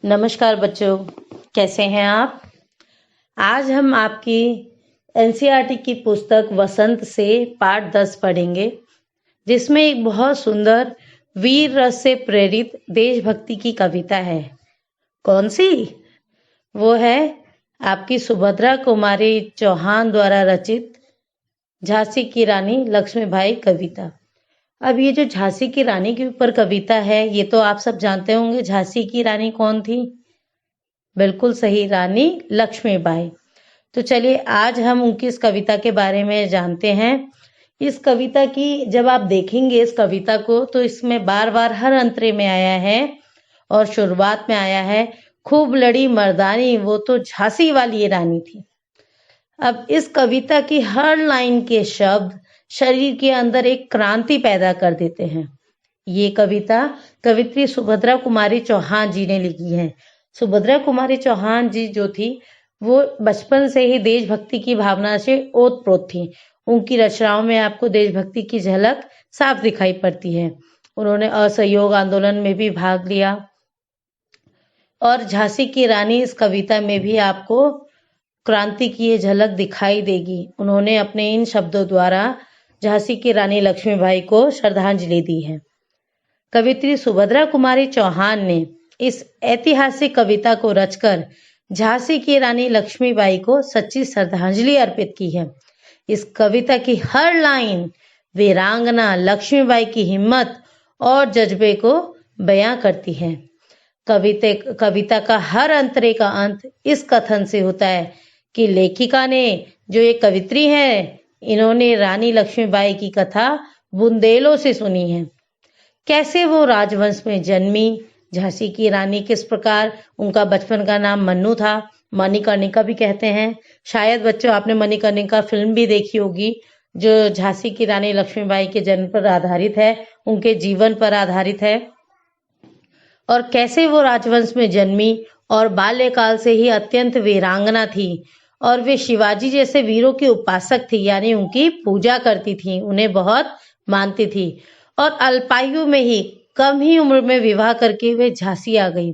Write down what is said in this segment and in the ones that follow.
नमस्कार बच्चों, कैसे हैं आप। आज हम आपकी एनसीईआरटी की पुस्तक वसंत से पाठ 10 पढ़ेंगे, जिसमें एक बहुत सुंदर वीर रस से प्रेरित देशभक्ति की कविता है। कौन सी? वो है आपकी सुभद्रा कुमारी चौहान द्वारा रचित झांसी की रानी लक्ष्मीबाई कविता। अब ये जो झांसी की रानी के ऊपर कविता है, ये तो आप सब जानते होंगे। झांसी की रानी कौन थी? बिल्कुल सही, रानी लक्ष्मीबाई। तो चलिए आज हम उनकी इस कविता के बारे में जानते हैं। इस कविता की जब आप देखेंगे इस कविता को, तो इसमें बार बार हर अंतरे में आया है और शुरुआत में आया है, खूब लड़ी मर्दानी वो तो झांसी वाली ये रानी थी। अब इस कविता की हर लाइन के शब्द शरीर के अंदर एक क्रांति पैदा कर देते हैं। ये कविता कवित्री सुभद्रा कुमारी चौहान जी ने लिखी है। सुभद्रा कुमारी चौहान जी जो थी, वो बचपन से ही देशभक्ति की भावना से ओतप्रोत थी। उनकी रचनाओं में आपको देशभक्ति की झलक साफ दिखाई पड़ती है। उन्होंने असहयोग आंदोलन में भी भाग लिया और झांसी की रानी इस कविता में भी आपको क्रांति की ये झलक दिखाई देगी। उन्होंने अपने इन शब्दों द्वारा झांसी की रानी लक्ष्मीबाई को श्रद्धांजलि दी है। कवित्री सुभद्रा कुमारी चौहान ने इस ऐतिहासिक कविता को रचकर झांसी की रानी लक्ष्मीबाई को सच्ची श्रद्धांजलि अर्पित की है। इस कविता की हर लाइन वीरांगना लक्ष्मीबाई की हिम्मत और जज्बे को बयां करती है। कविता का हर अंतरे का अंत इस कथन से होता है कि लेखिका ने, जो ये कवित्री है, इन्होंने रानी लक्ष्मीबाई की कथा बुंदेलों से सुनी है। कैसे वो राजवंश में जन्मी, झांसी की रानी किस प्रकार, उनका बचपन का नाम मन्नू था, मणिकर्णिका भी कहते हैं। शायद बच्चों आपने मणिकर्णिका फिल्म भी देखी होगी, जो झांसी की रानी लक्ष्मीबाई के जन्म पर आधारित है, उनके जीवन पर आधारित है। और कैसे वो राजवंश में जन्मी और बाल्यकाल से ही अत्यंत वीरांगना थी और वे शिवाजी जैसे वीरों की उपासक थी, यानी उनकी पूजा करती थी, उन्हें बहुत मानती थी। और अल्पायु में ही, कम ही उम्र में विवाह करके वे झांसी आ गई।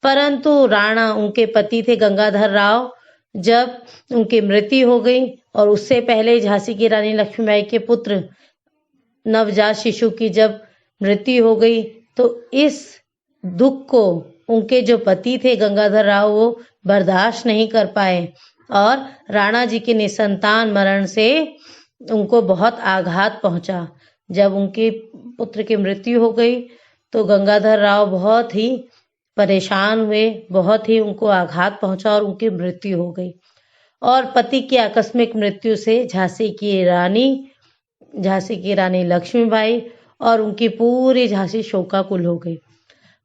परंतु राणा, उनके पति थे गंगाधर राव, जब उनकी मृत्यु हो गई और उससे पहले झांसी की रानी लक्ष्मीबाई के पुत्र नवजात शिशु की जब मृत्यु हो गई, तो इस दुख को उनके जो पति थे गंगाधर राव, वो बर्दाश्त नहीं कर पाए और राणा जी के निसंतान मरण से उनको बहुत आघात पहुंचा। जब उनके पुत्र की मृत्यु हो गई तो गंगाधर राव बहुत ही परेशान हुए, बहुत ही उनको आघात पहुंचा और उनकी मृत्यु हो गई। और पति की आकस्मिक मृत्यु से झांसी की रानी लक्ष्मीबाई और उनकी पूरी झांसी शोकाकुल हो गई।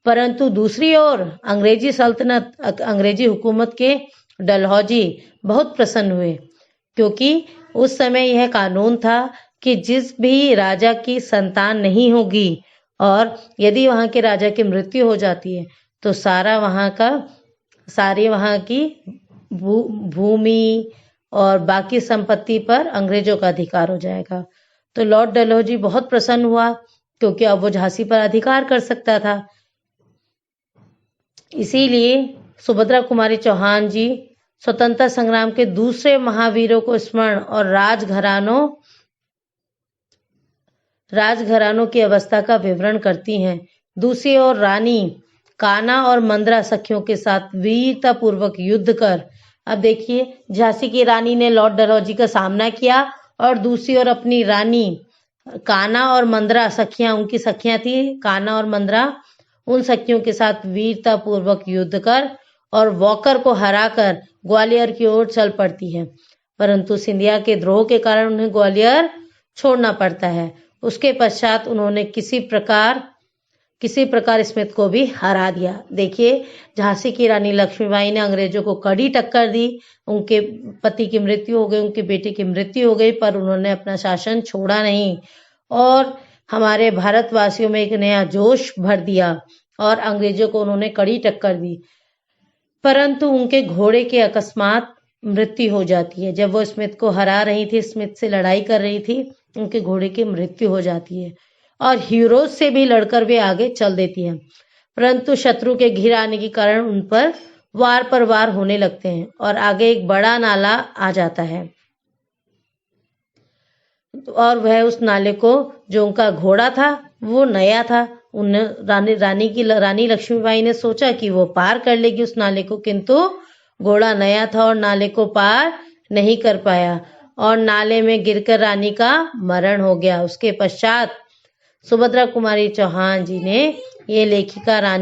परंतु दूसरी ओर अंग्रेजी हुकूमत के डलहौजी बहुत प्रसन्न हुए, क्योंकि उस समय यह कानून था कि जिस भी राजा की संतान नहीं होगी और यदि वहां के राजा की मृत्यु हो जाती है, तो सारी वहां की भूमि और बाकी संपत्ति पर अंग्रेजों का अधिकार हो जाएगा। तो लॉर्ड डलहौजी बहुत प्रसन्न हुआ, क्योंकि अब वो झांसी पर अधिकार कर सकता था। इसीलिए सुभद्रा कुमारी चौहान जी स्वतंत्रता संग्राम के दूसरे महावीरों को स्मरण और राजघरानों की अवस्था का विवरण करती हैं। दूसरी ओर रानी कान्हा और मंद्रा सखियों के साथ वीरता पूर्वक युद्ध कर, अब देखिए झांसी की रानी ने लॉर्ड डलहौजी का सामना किया और दूसरी ओर अपनी रानी कान्हा और मंद्रा सखियां, उनकी सखियां थी कान्हा और मंद्रा, उन सखियों के साथ वीरता पूर्वक युद्ध कर और वॉकर को हराकर ग्वालियर की ओर चल पड़ती है। परंतु सिंधिया के द्रोह के कारण उन्हें ग्वालियर छोड़ना पड़ता है। उसके पश्चात उन्होंने किसी प्रकार स्मिथ को भी हरा दिया। देखिए, झांसी की रानी लक्ष्मीबाई ने अंग्रेजों को कड़ी टक्कर दी। उनके पति की मृत्यु हो गई, उनके बेटे की मृत्यु हो गई, पर उन्होंने अपना शासन छोड़ा नहीं और हमारे भारतवासियों में एक नया जोश भर दिया और अंग्रेजों को उन्होंने कड़ी टक्कर दी। परंतु उनके घोड़े की अकस्मात मृत्यु हो जाती है। जब वो स्मिथ को हरा रही थी, स्मिथ से लड़ाई कर रही थी, उनके घोड़े की मृत्यु हो जाती है और हीरोज से भी लड़कर वे आगे चल देती हैं। परंतु शत्रु के घिर आने के कारण उन पर वार होने लगते हैं और आगे एक बड़ा नाला आ जाता है और वह उस नाले को, जो उनका घोड़ा था वो नया था, उन रानी लक्ष्मीबाई ने सोचा कि वो पार कर लेगी उस नाले को, किंतु घोड़ा नया था और नाले को पार नहीं कर पाया और नाले में गिरकर रानी का मरण हो गया। उसके पश्चात सुभद्रा कुमारी चौहान जी ने, ये लेखिका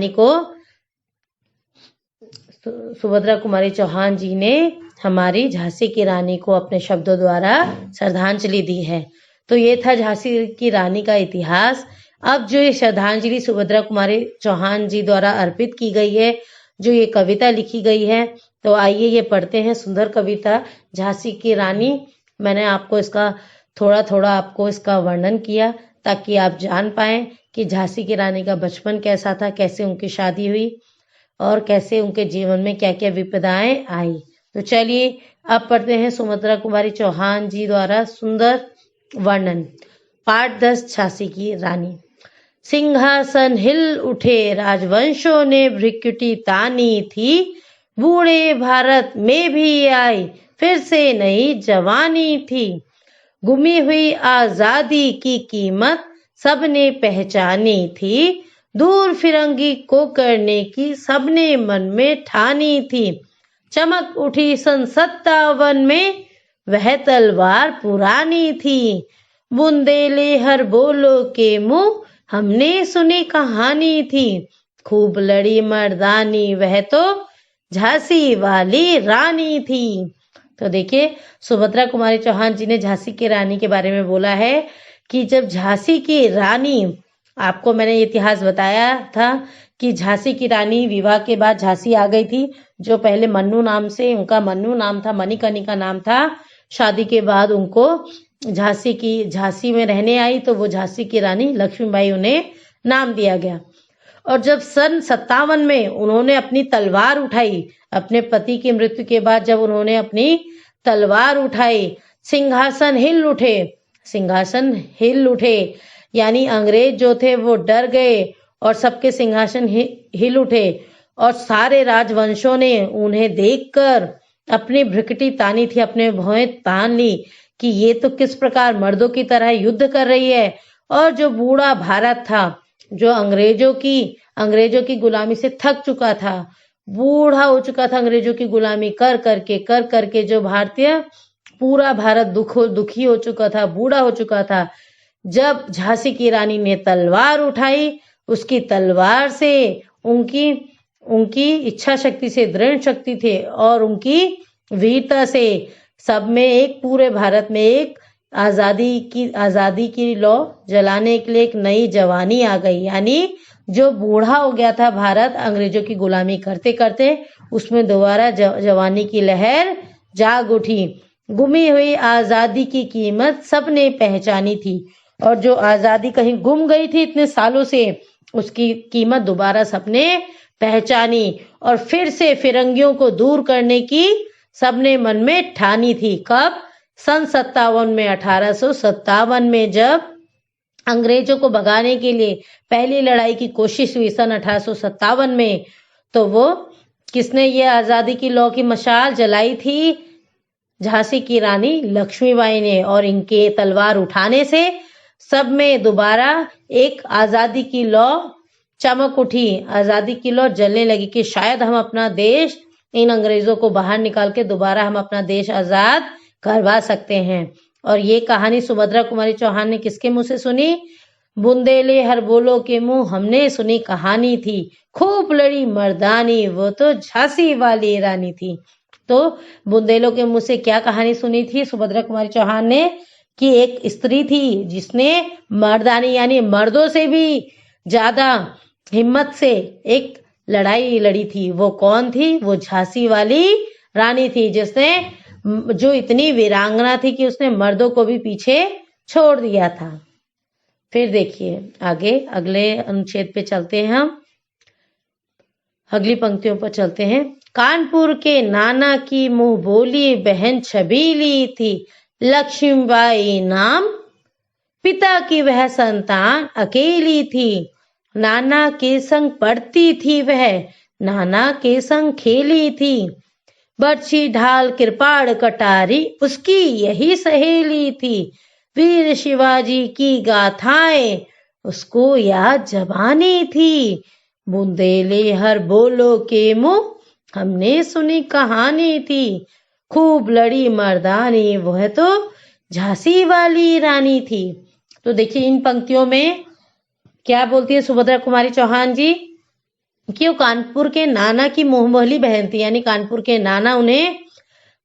सुभद्रा कुमारी चौहान जी ने हमारी झांसी की रानी को अपने शब्दों द्वारा श्रद्धांजलि दी है। तो ये था झांसी की रानी का इतिहास। अब जो ये श्रद्धांजलि सुभद्रा कुमारी चौहान जी द्वारा अर्पित की गई है, जो ये कविता लिखी गई है, तो आइए ये पढ़ते हैं सुंदर कविता झांसी की रानी। मैंने आपको इसका थोड़ा आपको इसका वर्णन किया ताकि आप जान पाएं कि झांसी की रानी का बचपन कैसा था, कैसे उनकी शादी हुई और कैसे उनके जीवन में क्या क्या विपदाएं आई। तो चलिए अब पढ़ते हैं सुभद्रा कुमारी चौहान जी द्वारा सुंदर वर्णन। पाठ 10 झांसी की रानी। सिंहासन हिल उठे, राजवंशों ने भ्रिकुटी तानी थी, बूढ़े भारत में भी आई फिर से नई जवानी थी। गुमी हुई आजादी की कीमत सबने पहचानी थी, दूर फिरंगी को करने की सबने मन में ठानी थी। चमक उठी सन 57 में, वह तलवार पुरानी थी, बुंदेले हर बोलो के मुंह हमने सुनी कहानी थी। खूब लड़ी मर्दानी, वह तो झांसी वाली रानी थी। तो देखिए सुभद्रा कुमारी चौहान जी ने झांसी की रानी के बारे में बोला है कि जब झांसी की रानी, आपको मैंने इतिहास बताया था कि झांसी की रानी विवाह के बाद झांसी आ गई थी, जो पहले मन्नू नाम से, उनका मन्नू नाम था, मणिकर्णिका नाम था। शादी के बाद उनको झांसी में रहने आई तो वो झांसी की रानी लक्ष्मीबाई उन्हें नाम दिया गया। और जब सन 57 में उन्होंने अपनी तलवार उठाई, अपने पति की मृत्यु के बाद जब उन्होंने अपनी तलवार उठाई, सिंहासन हिल उठे, यानी अंग्रेज जो थे वो डर गए और सबके सिंहासन हिल उठे और सारे राजवंशों ने उन्हें देखकर अपनी भ्रिकुटी तानी थी, अपने भौहें तान ली कि ये तो किस प्रकार मर्दों की तरह युद्ध कर रही है। और जो बूढ़ा भारत था, जो अंग्रेजों की गुलामी से थक चुका था, बूढ़ा हो चुका था अंग्रेजों की गुलामी कर करके जो भारतीय पूरा भारत दुखी हो चुका था, बूढ़ा हो चुका था। जब झांसी की रानी ने तलवार उठाई, उसकी तलवार से उनकी इच्छा शक्ति से, दृढ़ शक्ति थे और उनकी वीरता से सब में एक, पूरे भारत में एक आजादी की लौ जलाने के लिए एक नई जवानी आ गई। यानी जो बूढ़ा हो गया था भारत अंग्रेजों की गुलामी करते करते, उसमें दोबारा जवानी की लहर जाग उठी। गुमी हुई आजादी की कीमत सबने पहचानी थी, और जो आजादी कहीं गुम गई थी इतने सालों से, उसकी कीमत दोबारा सबने पहचानी और फिर से फिरंगियों को दूर करने की सबने मन में ठानी थी। कब? सन 57 में, 1857 में, जब अंग्रेजों को भगाने के लिए पहली लड़ाई की कोशिश हुई सन 1857 में, तो वो किसने ये आजादी की लौ की मशाल जलाई थी? झांसी की रानी लक्ष्मीबाई ने। और इनके तलवार उठाने से सब में दोबारा एक आजादी की लौ चमक उठी, आजादी की लौ जलने लगी कि शायद हम अपना देश, इन अंग्रेजों को बाहर निकाल के दोबारा हम अपना देश आजाद करवा सकते हैं। और ये कहानी सुभद्रा कुमारी चौहान ने किसके मुंह से सुनी? बुंदेले हर बोलो के मुंह हमने सुनी कहानी थी, खूब लड़ी मर्दानी, वो तो झांसी वाली रानी थी। तो बुंदेलों के मुंह से क्या कहानी सुनी थी सुभद्रा कुमारी चौहान ने? कि एक स्त्री थी जिसने मर्दानी यानी मर्दों से भी ज्यादा हिम्मत से एक लड़ाई लड़ी थी। वो कौन थी? वो झांसी वाली रानी थी, जिसने, जो इतनी वीरांगना थी कि उसने मर्दों को भी पीछे छोड़ दिया था। फिर देखिए आगे अगले अनुच्छेद पे चलते हैं, हम अगली पंक्तियों पर चलते हैं। कानपुर के नाना की मुंह बोली बहन छबीली थी, लक्ष्मीबाई नाम, पिता की वह संतान अकेली थी, नाना के संग पढ़ती थी वह, नाना के संग खेली थी। बरछी ढाल कृपाण कटारी उसकी यही सहेली थी। वीर शिवाजी की गाथाएं उसको याद जबानी थी। बुंदेले हर बोलो के मुंह हमने सुनी कहानी थी। खूब लड़ी मर्दानी वह तो झांसी वाली रानी थी। तो देखिए इन पंक्तियों में क्या बोलती है सुभद्रा कुमारी चौहान जी कि वो कानपुर के नाना की मुंहबोली बहन थी, यानी कानपुर के नाना उन्हें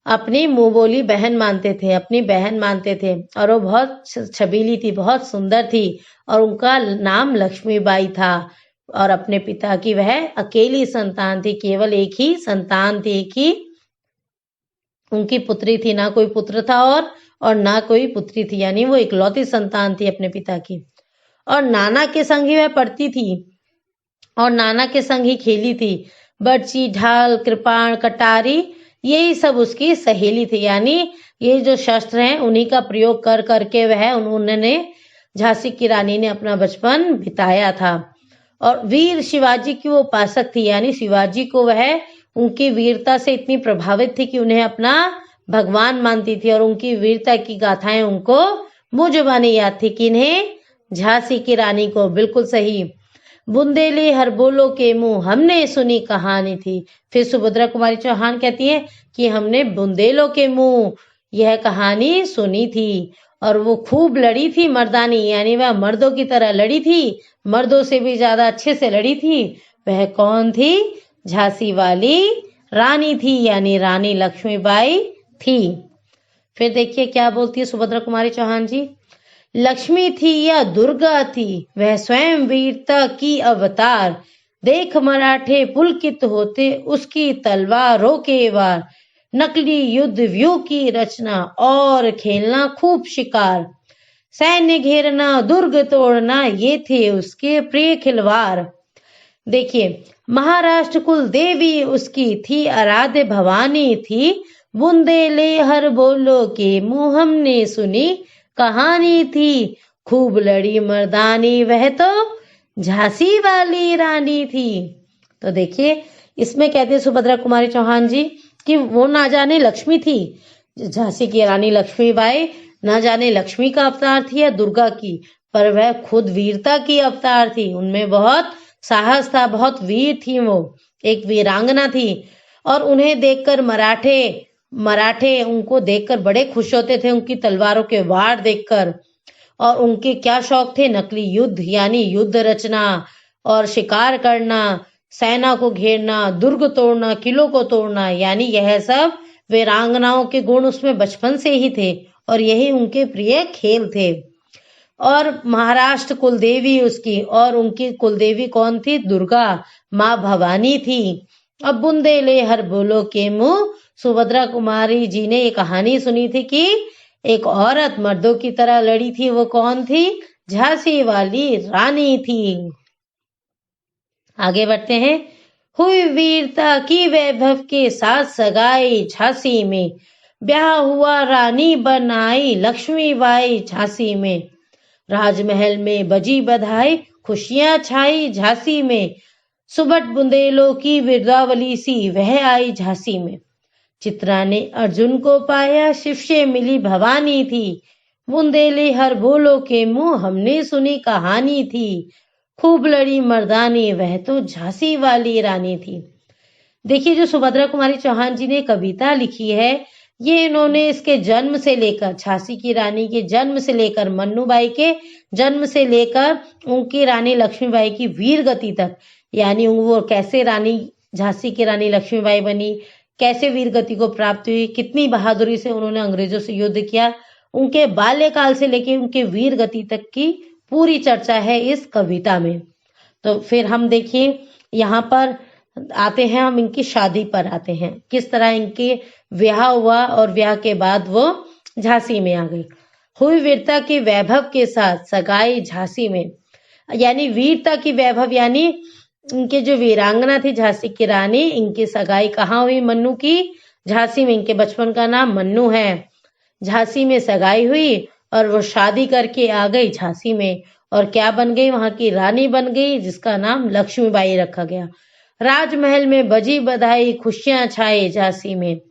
अपनी मुंहबोली बहन मानते थे, अपनी बहन मानते थे। और वो बहुत छबीली थी, बहुत सुंदर थी और उनका नाम लक्ष्मीबाई था। और अपने पिता की वह अकेली संतान थी, केवल एक ही संतान थी, एक ही उनकी पुत्री थी, ना कोई पुत्र था और ना कोई पुत्री थी, यानी वो इकलौती संतान थी अपने पिता की। और नाना के संग ही वह पढ़ती थी और नाना के संग ही खेली थी। बरछी ढाल कृपाण कटारी यही सब उसकी सहेली थी, यानी ये जो शस्त्र हैं उन्हीं का प्रयोग कर करके वह उन्होंने झांसी की रानी ने अपना बचपन बिताया था। और वीर शिवाजी की वो उपासक थी, यानी शिवाजी को वह उनकी वीरता से इतनी प्रभावित थी कि उन्हें अपना भगवान मानती थी। और उनकी वीरता की गाथाएं उनको मुंह जुबानी याद थी। किन्हें? झांसी की रानी को। बिल्कुल सही। बुंदेली हर बोलो के मुंह हमने सुनी कहानी थी। फिर सुभद्रा कुमारी चौहान कहती है कि हमने बुंदेलों के मुंह यह कहानी सुनी थी। और वो खूब लड़ी थी मर्दानी, यानी वह मर्दों की तरह लड़ी थी, मर्दों से भी ज्यादा अच्छे से लड़ी थी। वह कौन थी? झांसी वाली रानी थी, यानी रानी लक्ष्मीबाई थी। फिर देखिए क्या बोलती है सुभद्रा कुमारी चौहान जी। लक्ष्मी थी या दुर्गा थी वह स्वयं वीरता की अवतार। देख मराठे पुलकित होते उसकी तलवारों के वार। नकली युद्ध व्यू की रचना और खेलना खूब शिकार। सैन्य घेरना दुर्ग तोड़ना ये थे उसके प्रिय खिलवाड़। देखिए महाराष्ट्र कुल देवी उसकी थी, आराध्य भवानी थी। बुंदेले हर बोलो के मुंह हमने सुनी कहानी थी। खूब लड़ी मर्दानी वह तो झांसी वाली रानी थी। तो देखिए इसमें कहते हैं सुभद्रा कुमारी चौहान जी कि वो ना जाने लक्ष्मी थी, झांसी की रानी लक्ष्मीबाई ना जाने लक्ष्मी का अवतार थी या दुर्गा की, पर वह खुद वीरता की अवतार थी। उनमें बहुत साहस था, बहुत वीर थी, वो एक वीरांगना थी। और उन्हें देखकर मराठे उनको देखकर बड़े खुश होते थे, उनकी तलवारों के वार देखकर। और उनके क्या शौक थे? नकली युद्ध, यानी युद्ध रचना और शिकार करना, सेना को घेरना, दुर्ग तोड़ना, किलों को तोड़ना, यानी यह सब वीरांगनाओं के गुण उसमें बचपन से ही थे और यही उनके प्रिय खेल थे। और महाराष्ट्र कुलदेवी उसकी, और उनकी कुलदेवी कौन थी? दुर्गा माँ भवानी थी। अब बुंदेले हर बोलो के मुंह सुभद्रा कुमारी जी ने ये कहानी सुनी थी कि एक औरत मर्दों की तरह लड़ी थी। वो कौन थी? झांसी वाली रानी थी। आगे बढ़ते हैं। हुई वीरता की वैभव के साथ सगाई झांसी में। ब्याह हुआ रानी बनाई लक्ष्मीबाई झांसी में। राजमहल में बजी बधाई खुशियां छाई झांसी में। सुबट बुंदेलों की विरदावली सी वह आई झांसी में। चित्रा ने अर्जुन को पाया शिव से मिली भवानी थी। बुंदेली हर बोलो के मुंह हमने सुनी कहानी थी। खूब लड़ी मर्दानी वह तो झांसी वाली रानी थी। देखिए जो सुभद्रा कुमारी चौहान जी ने कविता लिखी है, ये इन्होंने इसके जन्म से लेकर, झांसी की रानी के जन्म से लेकर, मन्नूबाई के जन्म से लेकर उनकी रानी लक्ष्मीबाई की वीर गति तक, यानी वो कैसे रानी झांसी की रानी लक्ष्मीबाई बनी, कैसे वीर गति को प्राप्त हुई, कितनी बहादुरी से उन्होंने अंग्रेजों से युद्ध किया, उनके बाल्यकाल से लेकर उनके वीर गति तक की पूरी चर्चा है इस कविता में। तो फिर हम देखिए यहाँ पर आते हैं, हम इनकी शादी पर आते हैं, किस तरह इनके ब्याह हुआ और ब्याह के बाद वो झांसी में आ गई। हुई वीरता की वैभव के साथ सगाई झांसी में, यानी वीरता की वैभव, यानी इनके जो वीरांगना थी झांसी की रानी, इनकी सगाई कहाँ हुई? मन्नू की झांसी में। इनके बचपन का नाम मन्नू है। झांसी में सगाई हुई और वो शादी करके आ गई झांसी में। और क्या बन गई, वहां की रानी बन गई, जिसका नाम लक्ष्मीबाई रखा गया। राजमहल में बजी बधाई, खुशियां छाई झांसी में,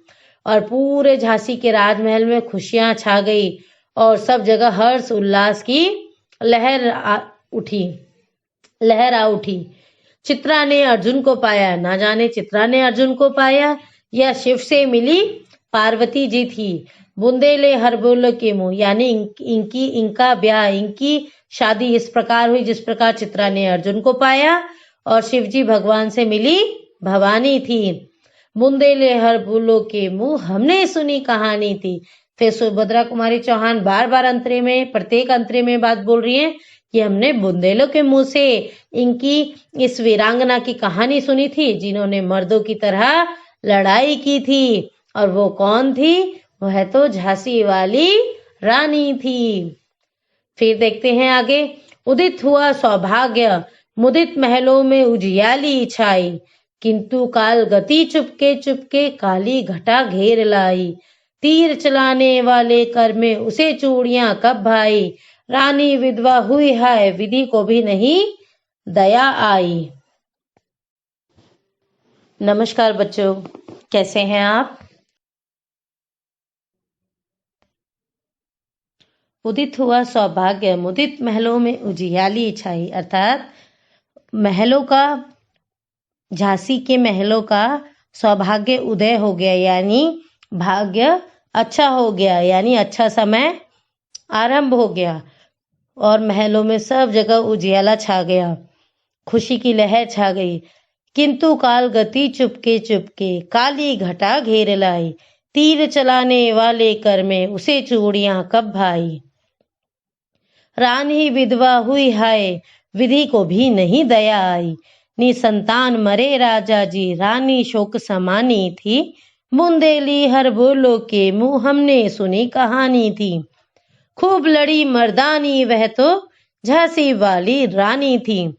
और पूरे झांसी के राजमहल में खुशियां छा गई और सब जगह हर्ष उल्लास की लहर आ उठी। चित्रा ने अर्जुन को पाया, ना जाने चित्रा ने अर्जुन को पाया या शिव से मिली पार्वती जी थी। बुंदेले हर बोलो के मुंह, यानी इनका ब्याह, इनकी शादी इस प्रकार हुई जिस प्रकार चित्रा ने अर्जुन को पाया और शिव जी भगवान से मिली भवानी थी। बुंदेले हर बोलो के मुंह, हमने सुनी कहानी थी। फिर सुभद्रा कुमारी चौहान बार बार अंतरे में, प्रत्येक अंतरे में बात बोल रही है कि हमने बुंदेलों के मुंह से इनकी इस वीरांगना की कहानी सुनी थी, जिन्होंने मर्दों की तरह लड़ाई की थी। और वो कौन थी? वह तो झांसी वाली रानी थी। फिर देखते हैं आगे। उदित हुआ सौभाग्य, मुदित महलों में उजियाली छाई, किंतु काल गति चुपके चुपके काली घटा घेर लाई। तीर चलाने वाले कर में उसे चूड़ियां कब भाई, रानी विधवा हुई है विधि को भी नहीं दया आई। नमस्कार बच्चों, कैसे हैं आप? उदित हुआ सौभाग्य, मुदित महलों में उजियाली छाई, अर्थात महलों का, झांसी के महलों का सौभाग्य उदय हो गया, यानी भाग्य अच्छा हो गया, यानी अच्छा समय आरंभ हो गया और महलों में सब जगह उजियाला छा गया, खुशी की लहर छा गई। किंतु काल गति चुपके चुपके काली घटा घेर लाई, तीर चलाने वाले कर में उसे चूड़ियां कब भाई। रानी विधवा हुई हाय विधि को भी नहीं दया आई, निसंतान मरे राजा जी रानी शोक समानी थी। बुंदेली हर बोलो के मुंह हमने सुनी कहानी थी, खूब लड़ी मर्दानी वह तो झांसी वाली रानी थी।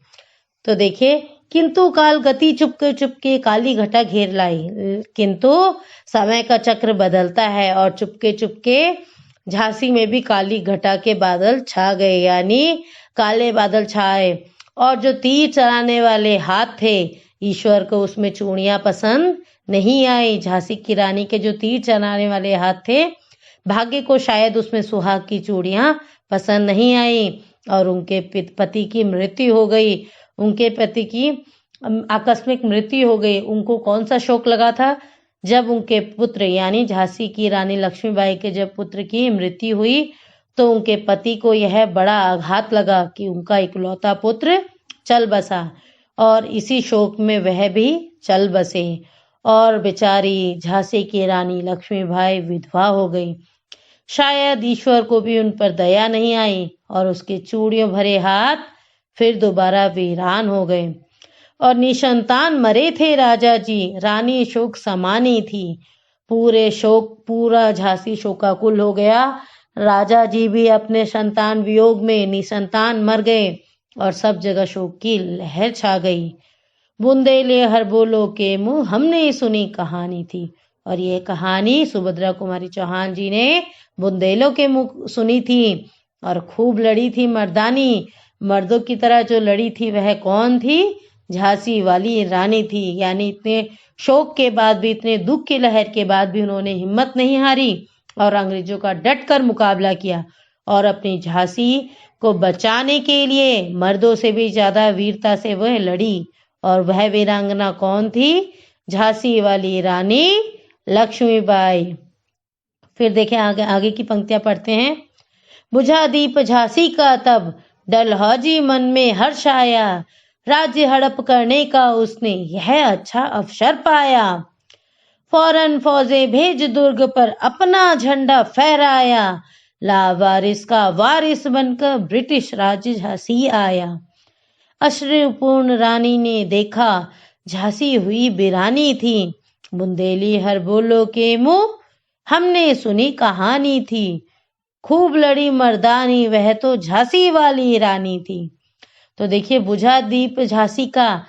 तो देखिए, किंतु काल गति चुपके चुपके काली घटा घेर लाई, किंतु समय का चक्र बदलता है और चुपके चुपके झांसी में भी काली घटा के बादल छा गए, यानी काले बादल छाए। और जो तीर चलाने वाले हाथ थे, ईश्वर को उसमें चूड़ियां पसंद नहीं आई। झांसी की रानी के जो तीर चलाने वाले हाथ थे, भाग्य को शायद उसमें सुहाग की चूड़ियां पसंद नहीं आई और उनके पति की मृत्यु हो गई। उनके पति की आकस्मिक मृत्यु हो गई। उनको कौन सा शोक लगा था? जब उनके पुत्र यानी झांसी की रानी लक्ष्मीबाई के जब पुत्र की मृत्यु हुई तो उनके पति को यह बड़ा आघात लगा कि उनका इकलौता पुत्र चल बसा, और इसी शोक में वह भी चल बसे और बेचारी झांसी की रानी लक्ष्मीबाई विधवा हो गई। शायद ईश्वर को भी उन पर दया नहीं आई और उसके चूड़ियों भरे हाथ फिर दोबारा वीरान हो गए और निसंतान मरे थे राजा जी रानी शोक समानी थी। पूरा झांसी शोकाकुल हो गया। राजा जी भी अपने संतान वियोग में निसंतान मर गए और सब जगह शोक की लहर छा गई। बुंदेले हर बोलो के मुंह हमने सुनी कहानी थी, और ये कहानी सुभद्रा कुमारी चौहान जी ने बुंदेलों के मुंह सुनी थी और खूब लड़ी थी मर्दानी। मर्दों की तरह जो लड़ी थी वह कौन थी? झांसी वाली रानी थी। यानी इतने शोक के बाद भी, इतने दुख की लहर के बाद भी उन्होंने हिम्मत नहीं हारी और अंग्रेजों का डट कर मुकाबला किया और अपनी झांसी को बचाने के लिए मर्दों से भी ज्यादा वीरता से वह लड़ी। और वह वीरांगना कौन थी? झांसी वाली रानी लक्ष्मीबाई। फिर देखें आगे की पंक्तियां पढ़ते हैं। बुझा दीप झांसी का तब डलहौजी मन में हर्ष आया, राज्य हड़प करने का उसने यह अच्छा अवसर पाया। फौरन फौजे भेज दुर्ग पर अपना झंडा फहराया, लावारिस का वारिस बनकर ब्रिटिश राज्य झांसी आया। अश्रुपूर्ण रानी ने देखा झांसी हुई वीरानी थी, बुंदेली हर बोलो के मुंह हमने सुनी कहानी थी, खूब लड़ी मर्दानी वह तो झांसी वाली रानी थी। तो देखिए, बुझा दीप झांसी का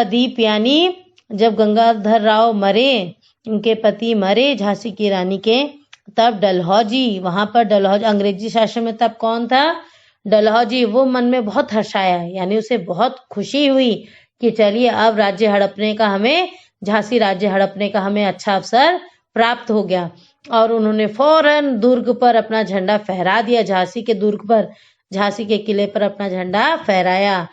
दीप, यानी जब गंगाधर राव मरे, उनके पति मरे झांसी की रानी के, तब डलहौजी, वहां पर डलहौजी अंग्रेजी शासन में तब कौन था? डलहौजी वो मन में बहुत हर्षाया, यानी उसे बहुत खुशी हुई कि चलिए अब राज्य हड़पने का हमें, झांसी राज्य हड़पने का हमें अच्छा अवसर प्राप्त हो गया। और उन्होंने फौरन दुर्ग पर अपना झंडा फहरा दिया, झांसी के दुर्ग पर, झांसी के किले पर अपना झंडा फहराया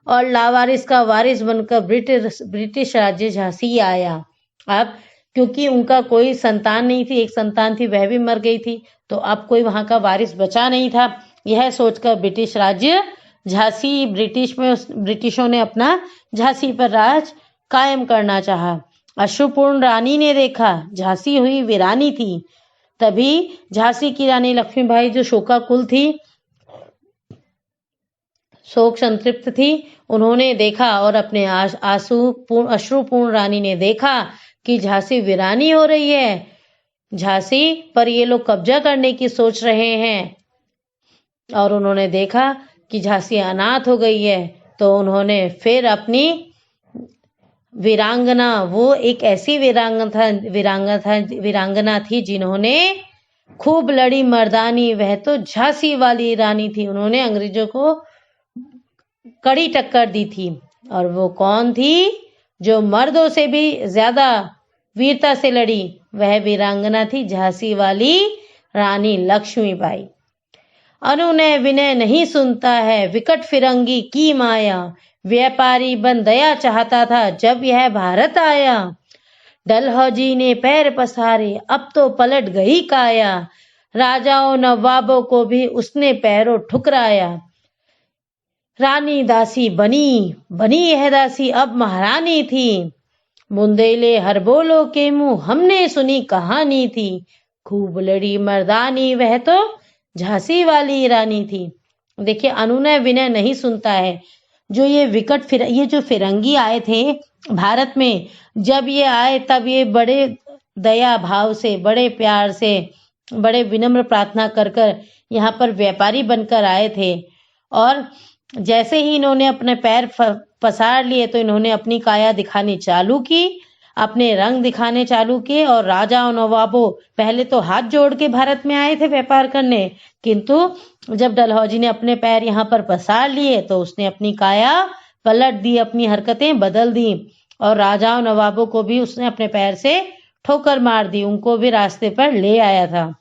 और लावारिस का वारिस बनकर ब्रिटिश राज्य झांसी आया। अब क्योंकि उनका कोई संतान नहीं थी, एक संतान थी वह भी मर गई थी, तो अब कोई वहां का वारिस बचा नहीं था। यह सोचकर ब्रिटिश राज्य झांसी, ब्रिटिशों ने अपना झांसी पर राज कायम करना चाहा। अश्रुपूर्ण रानी ने देखा झांसी हुई वीरानी थी। तभी झांसी की रानी लक्ष्मीबाई जो शोकाकुल थी, शोक संतृप्त थी, उन्होंने देखा और अपने अश्रुपूर्ण रानी ने देखा कि झांसी वीरानी हो रही है, झांसी पर ये लोग कब्जा करने की सोच रहे हैं। और उन्होंने देखा कि झांसी अनाथ हो गई है, तो उन्होंने फिर अपनी वीरांगना, वो एक ऐसी वीरांगना थी जिन्होंने खूब लड़ी मर्दानी, वह तो झांसी वाली रानी थी। उन्होंने अंग्रेजों को कड़ी टक्कर दी थी। और वो कौन थी? जो मर्दों से भी ज्यादा वीरता से लड़ी, वह वीरांगना थी झांसी वाली रानी लक्ष्मीबाई। अनुनय विनय नहीं सुनता है, विकट फिरंगी की माया, व्यापारी बन दया चाहता था जब यह भारत आया। डलहौजी ने पैर पसारे, अब तो पलट गई काया, राजाओं नवाबों को भी उसने पैरों ठुकराया। रानी दासी बनी यह दासी अब महारानी थी, बुंदेले हर बोलो के मुंह हमने सुनी कहानी थी। खूब लड़ी मर्दानी, वह तो झांसी वाली रानी थी। देखिए, अनुनय विनय नहीं सुनता है। जो ये जो फिरंगी आए थे भारत में, जब ये आए तब ये बड़े दया भाव से, बड़े प्यार से, बड़े विनम्र प्रार्थना कर यहाँ पर व्यापारी बनकर आए थे। और जैसे ही इन्होंने अपने पैर पसार लिए तो इन्होंने अपनी काया दिखानी चालू की, अपने रंग दिखाने चालू किए। और राजा और नवाबों पहले तो हाथ जोड़ के भारत में आए थे व्यापार करने, किंतु जब डलहौजी ने अपने पैर यहाँ पर पसार लिए तो उसने अपनी काया पलट दी, अपनी हरकतें बदल दी। और राजा और नवाबों को भी उसने अपने पैर से ठोकर मार दी, उनको भी रास्ते पर ले आया था।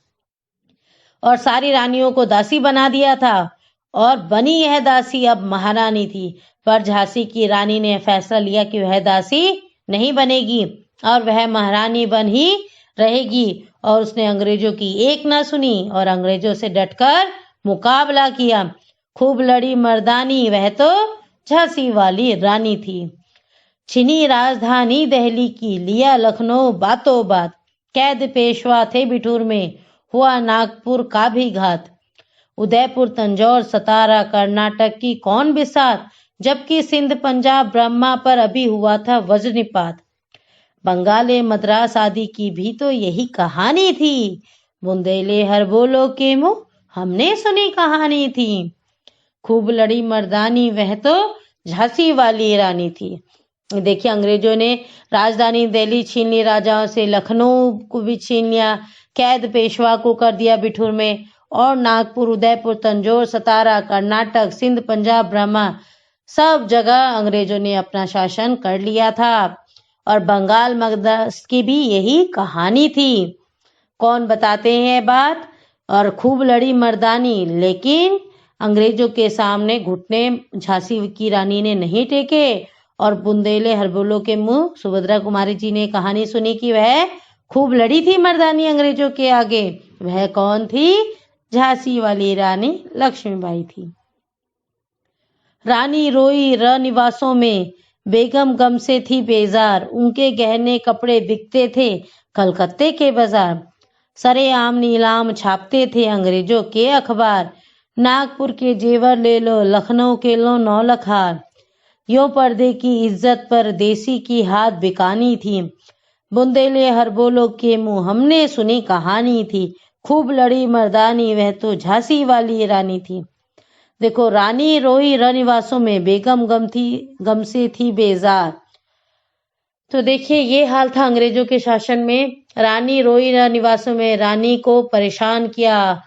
और सारी रानियों को दासी बना दिया था। और बनी यह दासी अब महारानी थी। पर झांसी की रानी ने फैसला लिया कि वह दासी नहीं बनेगी और वह महारानी बन ही रहेगी। और उसने अंग्रेजों की एक ना सुनी और अंग्रेजों से डटकर मुकाबला किया। खूब लड़ी मर्दानी, वह तो झांसी वाली रानी थी। छिनी राजधानी दिल्ली की, लिया लखनऊ बातों बात, कैद पेशवा थे बिठूर में, हुआ नागपुर का भी घात। उदयपुर तंजौर सतारा कर्नाटक की कौन बिसात, जबकि सिंध पंजाब ब्रह्मा पर अभी हुआ था वज्रनिपात। बंगाले मद्रास आदि की भी तो यही कहानी थी, बुंदेले हर बोलो के मुंह हमने सुनी कहानी थी। खूब लड़ी मर्दानी, वह तो झांसी वाली रानी थी। देखिए, अंग्रेजों ने राजधानी दिल्ली छीन ली राजाओं से, लखनऊ को भी छीन लिया, कैद पेशवा को कर दिया बिठूर में, और नागपुर, उदयपुर, तंजौर, सतारा, कर्नाटक, सिंध, पंजाब, ब्रह्मा, सब जगह अंग्रेजों ने अपना शासन कर लिया था। और बंगाल मद्रास की भी यही कहानी थी। कौन बताते हैं बात? और खूब लड़ी मर्दानी, लेकिन अंग्रेजों के सामने घुटने झांसी की रानी ने नहीं टेके। और बुंदेले हरबोलो के मुंह सुभद्रा कुमारी जी ने कहानी सुनी कि वह खूब लड़ी थी मर्दानी अंग्रेजों के आगे। वह कौन थी? झांसी वाली रानी लक्ष्मीबाई थी। रानी रोई रनिवासों में, बेगम गम से थी बेजार, उनके गहने कपड़े बिकते थे कलकत्ते के बाजार। सरेआम नीलाम छापते थे अंग्रेजों के अखबार, नागपुर के जेवर ले लो, लखनऊ के लो 9 लाख हार। यो पर्दे की इज्जत पर देसी की हाथ बिकानी थी, बुंदेले हर बोलो के मुंह हमने सुनी कहानी थी। खूब लड़ी मर्दानी, वह तो झांसी वाली रानी थी। देखो, रानी रोई रनिवासों में, बेगम गम से थी बेजार। तो देखिए, ये हाल था अंग्रेजों के शासन में। रानी रोई रनिवासों में, रानी को परेशान किया,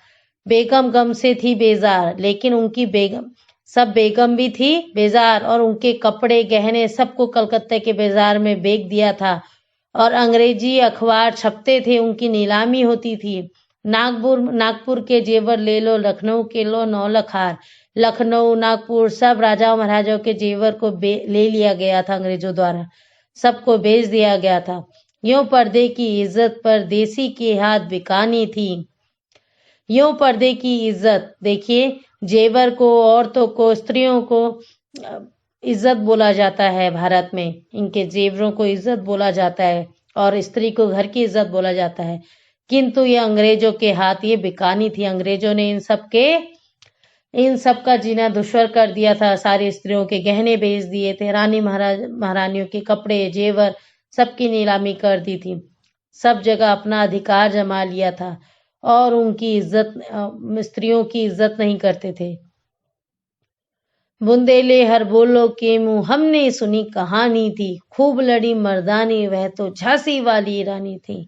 बेगम गम से थी बेजार, लेकिन उनकी बेगम, सब बेगम भी थी बेजार, और उनके कपड़े गहने सबको कलकत्ते के बाजार में बेच दिया था। और अंग्रेजी अखबार छपते थे, उनकी नीलामी होती थी। नागपुर के जेवर ले लो, लखनऊ के लो नौलख हार। लखनऊ, नागपुर, सब राजाओं महाराजाओं के जेवर को ले लिया गया था अंग्रेजों द्वारा, सबको बेच दिया गया था। यूं पर्दे की इज्जत परदेसी के हाथ बिकानी थी। यूं पर्दे की इज्जत, देखिए, जेवर को, औरतों को, स्त्रियों को इज्जत बोला जाता है भारत में। इनके जेवरों को इज्जत बोला जाता है और स्त्री को घर की इज्जत बोला जाता है। किंतु ये अंग्रेजों के हाथ ये बिकानी थी। अंग्रेजों ने इन सब का जीना दुश्वार कर दिया था। सारी स्त्रियों के गहने बेच दिए थे, रानी महारानियों के कपड़े जेवर सबकी नीलामी कर दी थी। सब जगह अपना अधिकार जमा लिया था और उनकी इज्जत, स्त्रियों की इज्जत नहीं करते थे। बुंदेले हर बोलो के मुंह, हमने सुनी कहानी थी। खूब लड़ी मर्दानी, वह तो झांसी वाली रानी थी।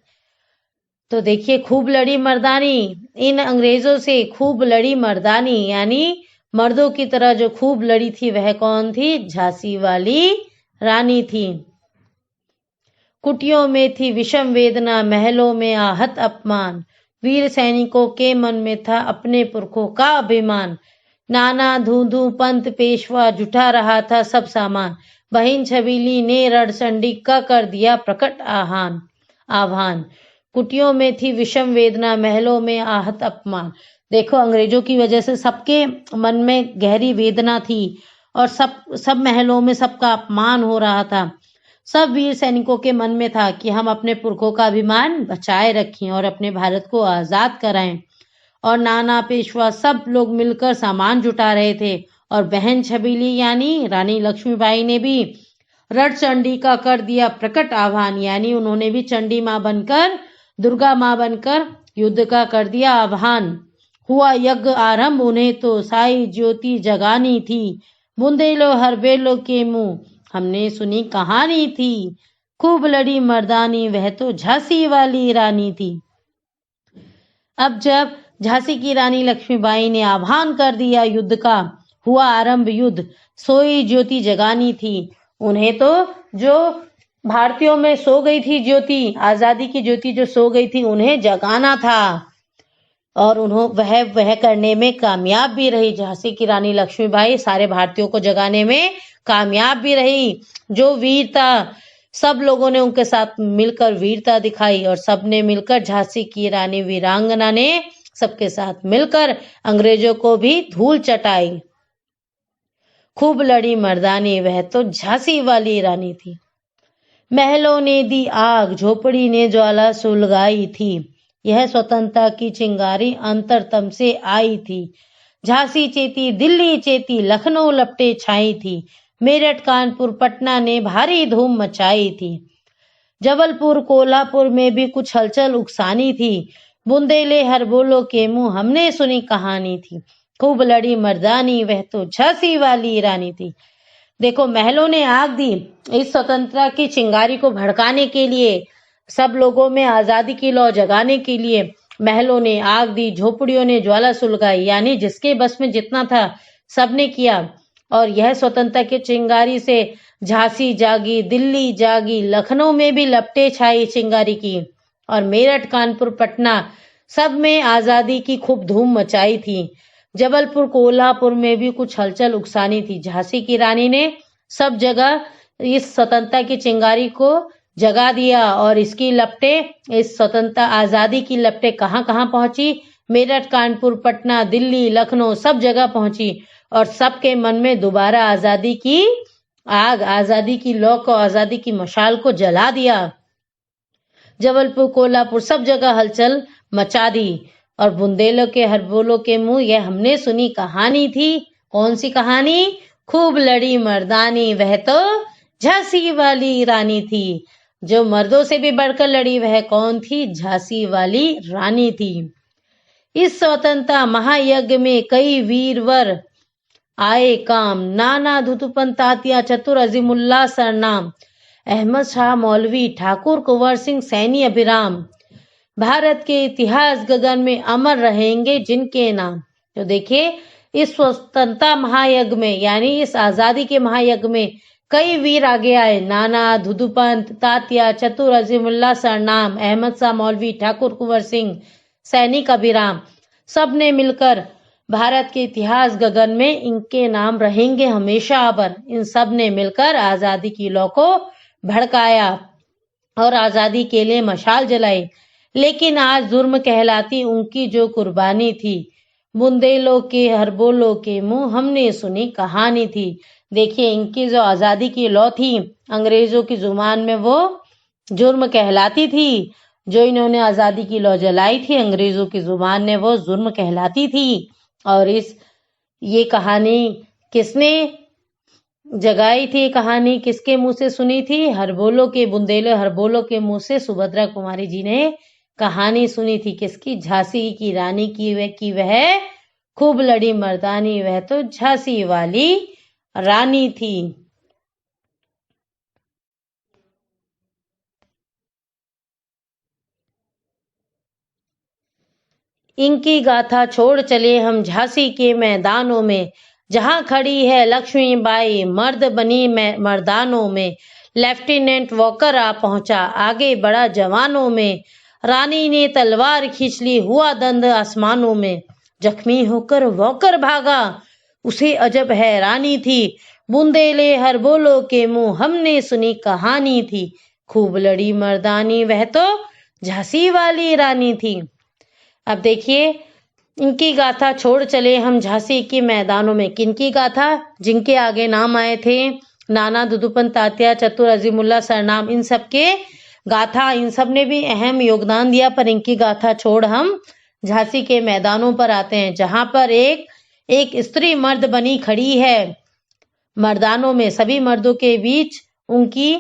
तो देखिए, खूब लड़ी मर्दानी, इन अंग्रेजों से खूब लड़ी मर्दानी, यानी मर्दों की तरह जो खूब लड़ी थी वह कौन थी? झांसी वाली रानी थी। कुटियों में थी विषम वेदना, महलों में आहत अपमान। वीर सैनिकों के मन में था अपने पुरखों का अभिमान। नाना धूधू पंत पेशवा जुटा रहा था सब सामान। बहिन छबीली ने रणचंडी का कर दिया प्रकट आह्वान। कुटियों में थी विषम वेदना, महलों में आहत अपमान। देखो, अंग्रेजों की वजह से सबके मन में गहरी वेदना थी और सब महलों में सबका अपमान हो रहा था। सब वीर सैनिकों के मन में था कि हम अपने पुरखों का अभिमान बचाए रखें और अपने भारत को आजाद कराएं। और नाना पेशवा सब लोग मिलकर सामान जुटा रहे थे। और बहन छबीली यानी रानी लक्ष्मीबाई ने भी रणचंडी का कर दिया प्रकट आह्वान, यानी उन्होंने भी चंडी माँ बनकर, दुर्गा माँ बनकर युद्ध का कर दिया आह्वान। हुआ यज्ञ आरंभ, उन्हें तो साई ज्योति जगानी थी। बुंदेलो हर बेलो के मुंह, हमने सुनी कहानी थी। खूब लड़ी मर्दानी, वह तो झांसी वाली रानी थी। अब जब झांसी की रानी लक्ष्मीबाई ने आह्वान कर दिया युद्ध का, हुआ आरंभ युद्ध, सोई ज्योति जगानी थी। उन्हें तो जो भारतीयों में सो गई थी ज्योति, आजादी की ज्योति जो सो गई थी, उन्हें जगाना था। और वह करने में कामयाब भी रही। झांसी की रानी लक्ष्मीबाई सारे भारतीयों को जगाने में कामयाब भी रही। जो वीरता, सब लोगों ने उनके साथ मिलकर वीरता दिखाई और सबने मिलकर, झांसी की रानी वीरांगना ने सबके साथ मिलकर अंग्रेजों को भी धूल चटाई। खूब लड़ी मर्दानी, वह तो झांसी वाली रानी थी। महलों ने दी आग, झोपड़ी ने ज्वाला सुलगाई थी। यह स्वतंत्रता की चिंगारी अंतरतम से आई थी। झांसी चेती, दिल्ली चेती, लखनऊ लपटे छाई थी। मेरठ, कानपुर, पटना ने भारी धूम मचाई थी। जबलपुर, कोल्हापुर में भी कुछ हलचल उकसानी थी। बुंदेले हर बोलो के मुंह, हमने सुनी कहानी थी। खूब लड़ी मर्दानी, वह तो झांसी वाली रानी थी। देखो, महलों ने आग दी इस स्वतंत्रता की चिंगारी को भड़काने के लिए, सब लोगों में आजादी की लौ जगाने के लिए महलों ने आग दी, झोपड़ियों ने ज्वाला सुलगाई, यानी जिसके बस में जितना था सबने किया। और यह स्वतंत्रता की चिंगारी से झांसी जागी, दिल्ली जागी, लखनऊ में भी लपटे छाई चिंगारी की, और मेरठ, कानपुर, पटना सब में आजादी की खूब धूम मचाई थी। जबलपुर, कोल्हापुर में भी कुछ हलचल उकसानी थी। झांसी की रानी ने सब जगह इस स्वतंत्रता की चिंगारी को जगा दिया और इसकी लपटे, इस स्वतंत्रता आजादी की लपटे कहां कहां पहुंची? मेरठ, कानपुर, पटना, दिल्ली, लखनऊ सब जगह पहुंची और सबके मन में दोबारा आजादी की आग, आजादी की लौ को, आजादी की मशाल को जला दिया। जबलपुर, कोल्हापुर सब जगह हलचल मचा दी। और बुंदेलों के हर बोलो के मुंह, यह हमने सुनी कहानी थी। कौन सी कहानी? खूब लड़ी मर्दानी, वह तो झांसी वाली रानी थी। जो मर्दों से भी बढ़कर लड़ी वह कौन थी? झांसी वाली रानी थी। इस स्वतंत्रता महायज्ञ में कई वीरवर आए काम, नाना धुतुपन तातिया, चतुर अजीमुल्ला सरनाम, अहमद शाह मौलवी, ठाकुर कुंवर सिंह सैनी अभिराम, भारत के इतिहास गगन में अमर रहेंगे जिनके नाम। तो देखिए, इस स्वतंत्रता महायज्ञ में यानी इस आजादी के महायज्ञ में कई वीर आगे आए। नाना, दुदुपंत, तात्या, चतुर, अजीमुल्ला सरनाम, अहमद शाह मौलवी, ठाकुर कुंवर सिंह, सैनिक अभिराम, सब ने मिलकर भारत के इतिहास गगन में इनके नाम रहेंगे हमेशा अमर। इन सब ने मिलकर आजादी की लौ को भड़काया और आजादी के लिए मशाल जलाई। लेकिन आज जुर्म कहलाती उनकी जो कुर्बानी थी। बुंदेलों के हरबोलों के मुंह हमने सुनी कहानी थी। देखिए, इनकी जो आजादी की लौ थी अंग्रेजों की जुबान में वो जुर्म कहलाती थी। जो इन्होंने आजादी की लौ जलाई थी अंग्रेजों की जुबान में वो जुर्म कहलाती थी। और ये कहानी किसने जगाई थी? कहानी किसके मुंह से सुनी थी? हरबोलो के, बुंदेले हरबोलो के मुंह से सुभद्रा कुमारी जी ने कहानी सुनी थी। किसकी? झांसी की रानी की वह खूब लड़ी मर्दानी, वह तो झांसी वाली रानी थी। इनकी गाथा छोड़ चले हम झांसी के मैदानों में, जहां खड़ी है लक्ष्मीबाई मर्द बनी मर्दानों में। लेफ्टिनेंट वॉकर आ पहुंचा, आगे बढ़ा जवानों में। रानी ने तलवार खींच ली, हुआ दंड आसमानों में। जख्मी होकर वॉकर भागा, उसे अजब हैरानी थी। बुंदेले हरबोलो के मुंह हमने सुनी कहानी थी। खूब लड़ी मर्दानी, वह तो झांसी वाली रानी थी। अब देखिए, इनकी गाथा छोड़ चले हम झांसी के मैदानों में। किनकी गाथा? जिनके आगे नाम आए थे नाना, दुदुपंत, तात्या, चतुर, अजीमुल्ला सरनाम, इन सब के गाथा, इन सब ने भी अहम योगदान दिया। पर इनकी गाथा छोड़ हम झांसी के मैदानों पर आते हैं, जहां पर एक स्त्री मर्द बनी खड़ी है मर्दानों में। सभी मर्दों के बीच उनकी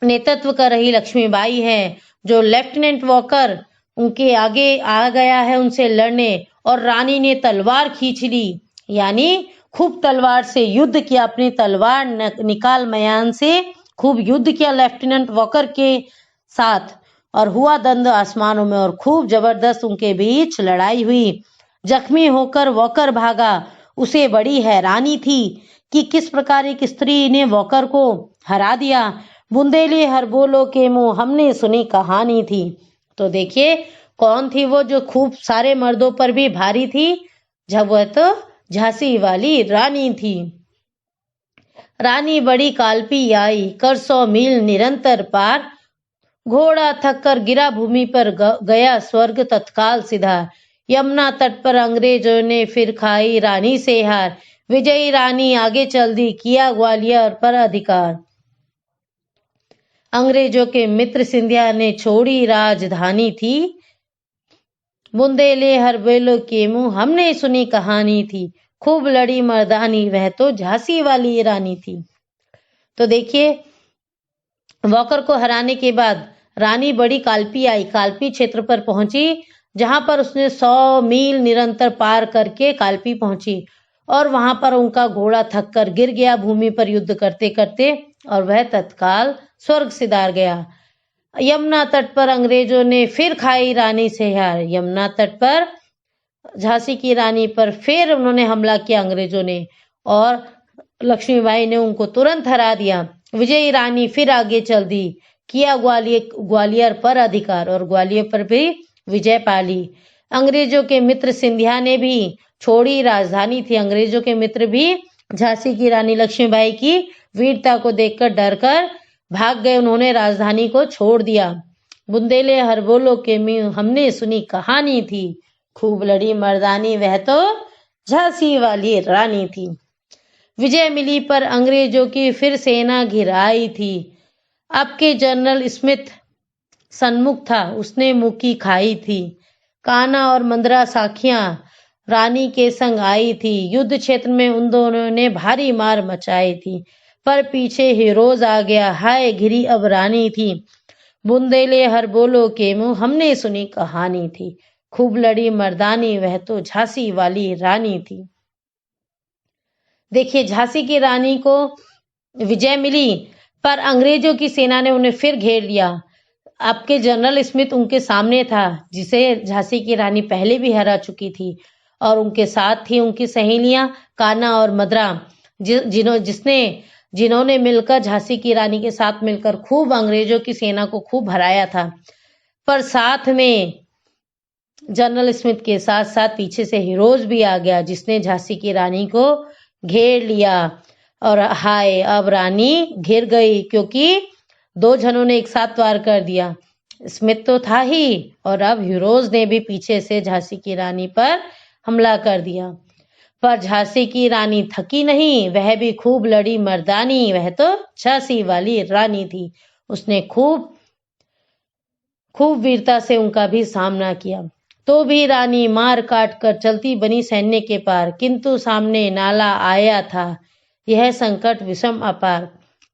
नेतृत्व कर रही लक्ष्मीबाई है। जो लेफ्टिनेंट वॉकर उनके आगे आ गया है उनसे लड़ने, और रानी ने तलवार खींच ली, यानी खूब तलवार से युद्ध किया। अपनी तलवार निकाल मयान से खूब युद्ध किया लेफ्टिनेंट वॉकर के साथ, और हुआ दंड आसमानों में, और खूब जबरदस्त उनके बीच लड़ाई हुई। जख्मी होकर वॉकर भागा, उसे बड़ी हैरानी थी कि किस प्रकार एक स्त्री ने वॉकर को हरा दिया। बुंदेली हरबोलो के मुंह हमने सुनी कहानी थी। तो देखिए, कौन थी वो जो खूब सारे मर्दों पर भी भारी थी? जब वह तो झांसी वाली रानी थी। रानी बड़ी काल्पी आई, कर 100 मील निरंतर पार। घोड़ा थक कर गिरा भूमि पर, गया स्वर्ग तत्काल सिधा। यमुना तट पर अंग्रेजों ने फिर खाई रानी से हार। विजयी रानी आगे चल दी, किया ग्वालियर पर अधिकार। अंग्रेजों के मित्र सिंधिया ने छोड़ी राजधानी थी। बुंदेले हरबोलो के मुंह हमने सुनी कहानी थी। खूब लड़ी मर्दानी, वह तो झांसी वाली रानी थी। तो देखिए, वॉकर को हराने के बाद रानी बड़ी काल्पी आई, काल्पी क्षेत्र पर पहुंची, जहां पर उसने 100 मील निरंतर पार करके काल्पी पहुंची, और वहां पर उनका घोड़ा थक कर गिर गया भूमि पर युद्ध करते करते, और वह तत्काल स्वर्ग सिधार गया। यमुना तट पर अंग्रेजों ने फिर खाई रानी से हार। यमुना तट पर झांसी की रानी पर फिर उन्होंने हमला किया अंग्रेजों ने, और लक्ष्मीबाई ने उनको तुरंत हरा दिया। विजयी रानी फिर आगे चल दी, किया ग्वालियर पर अधिकार, और ग्वालियर पर भी विजय पाली। अंग्रेजों के मित्र सिंधिया ने भी छोड़ी राजधानी थी। अंग्रेजों के मित्र भी झांसी की रानी लक्ष्मीबाई की वीरता को देखकर डरकर भाग गए, उन्होंने राजधानी को छोड़ दिया। बुंदेले हरबोलो के हमने सुनी कहानी थी। खूब लड़ी मर्दानी, वह तो झांसी वाली रानी थी। विजय मिली पर अंग्रेजों की फिर सेना घिराई थी। अब के जनरल स्मिथ सन्मुख था, उसने मुकी खाई थी। कान्हा और मंदरा साखियां रानी के संग आई थी। युद्ध क्षेत्र में उन दोनों ने भारी मार मचाई थी, पर पीछे हीरोज आ गया, हाय घिरी अब रानी थी। बुंदेले हरबोलो के मुंह हमने सुनी कहानी थी। खूब लड़ी मर्दानी, वह तो झांसी वाली रानी थी। देखिए, झांसी की रानी को विजय मिली, पर अंग्रेजों की सेना ने उन्हें फिर घेर लिया। आपके जनरल स्मिथ उनके सामने था, जिसे झांसी की रानी पहले भी हरा चुकी थी, और उनके साथ थी उनकी सहेलियां कान्हा और मदरा, जिन्होंने मिलकर झांसी की रानी के साथ मिलकर खूब अंग्रेजों की सेना को खूब हराया था। पर साथ में जनरल स्मिथ के साथ साथ पीछे से हिरोज भी आ गया, जिसने झांसी की रानी को घेर लिया। और हाय, अब रानी घिर गई, क्योंकि 2 जनों ने एक साथ वार कर दिया। स्मिथ तो था ही, और अब हिरोज ने भी पीछे से झांसी की रानी पर हमला कर दिया। पर झांसी की रानी थकी नहीं, वह भी खूब लड़ी मर्दानी। वह तो झांसी वाली रानी थी। उसने खूब वीरता से उनका भी सामना किया। तो भी रानी मार काट कर चलती बनी सैन्य के पार, किंतु सामने नाला आया था। यह संकट विषम अपार।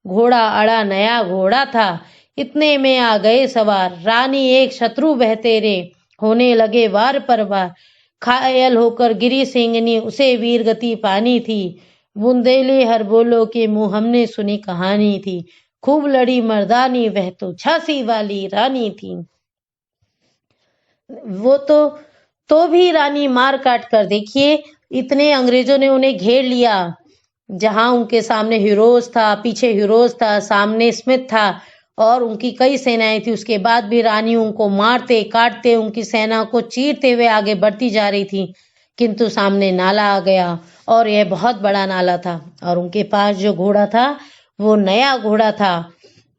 घोड़ा अड़ा नया घोड़ा था, इतने में आ गए सवार। रानी एक शत्रु वह तेरे, होने लगे वार पर वार। घायल होकर गिरी सिंगनी, उसे वीर गति पानी थी। बुंदेले हर बोलो के मुंह हमने सुनी कहानी थी। खूब लड़ी मर्दानी, वह तो झांसी वाली रानी थी। वो तो भी रानी मार काट कर, देखिए इतने अंग्रेजों ने उन्हें घेर लिया। जहां उनके सामने हिरोज था, पीछे हिरोज था, सामने स्मिथ था, और उनकी कई सेनाएं थी। उसके बाद भी रानी उनको मारते काटते, उनकी सेना को चीरते हुए आगे बढ़ती जा रही थी। किंतु सामने नाला आ गया, और यह बहुत बड़ा नाला था, और उनके पास जो घोड़ा था वो नया घोड़ा था।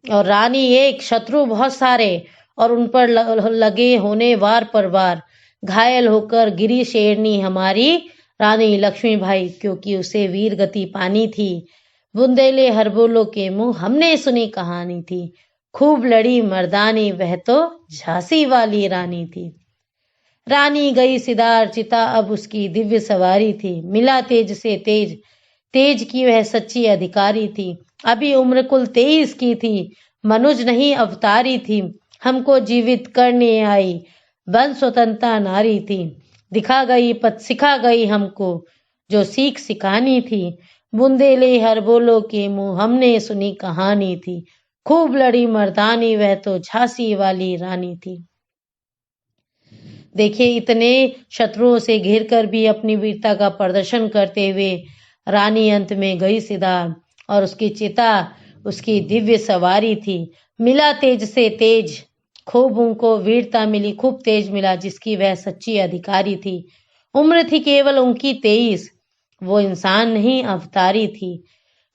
और रानी एक, शत्रु बहुत सारे, और उन पर लगे होने वार पर वार। घायल होकर गिरी शेरनी हमारी रानी लक्ष्मीबाई, क्योंकि उसे वीर गति पानी थी। बुंदेले हर बोलो के मुंह हमने सुनी कहानी थी। खूब लड़ी मर्दानी, वह तो झांसी वाली रानी थी। रानी गई सिदार चिता, अब उसकी दिव्य सवारी थी। मिला तेज से तेज, तेज की वह सच्ची अधिकारी थी। अभी उम्र कुल 23 की थी, मनुज नहीं अवतारी थी। हमको जीवित करने आई, बन स्वतंत्रता नारी थी। दिखा गई पथ सिखा गई हमको, जो सीख सिखानी थी। बुंदेले हर बोलो के मुंह हमने सुनी कहानी थी। खूब लड़ी मर्दानी, वह तो झांसी वाली रानी थी। देखिए, इतने शत्रुओं से घिर कर भी अपनी वीरता का प्रदर्शन करते हुए रानी अंत में गई सिदार, और उसकी चिता उसकी दिव्य सवारी थी। मिला तेज से तेज, खूब उनको वीरता मिली, खूब तेज मिला, जिसकी वह सच्ची अधिकारी थी। उम्र थी केवल उनकी 23, वो इंसान नहीं अवतारी थी।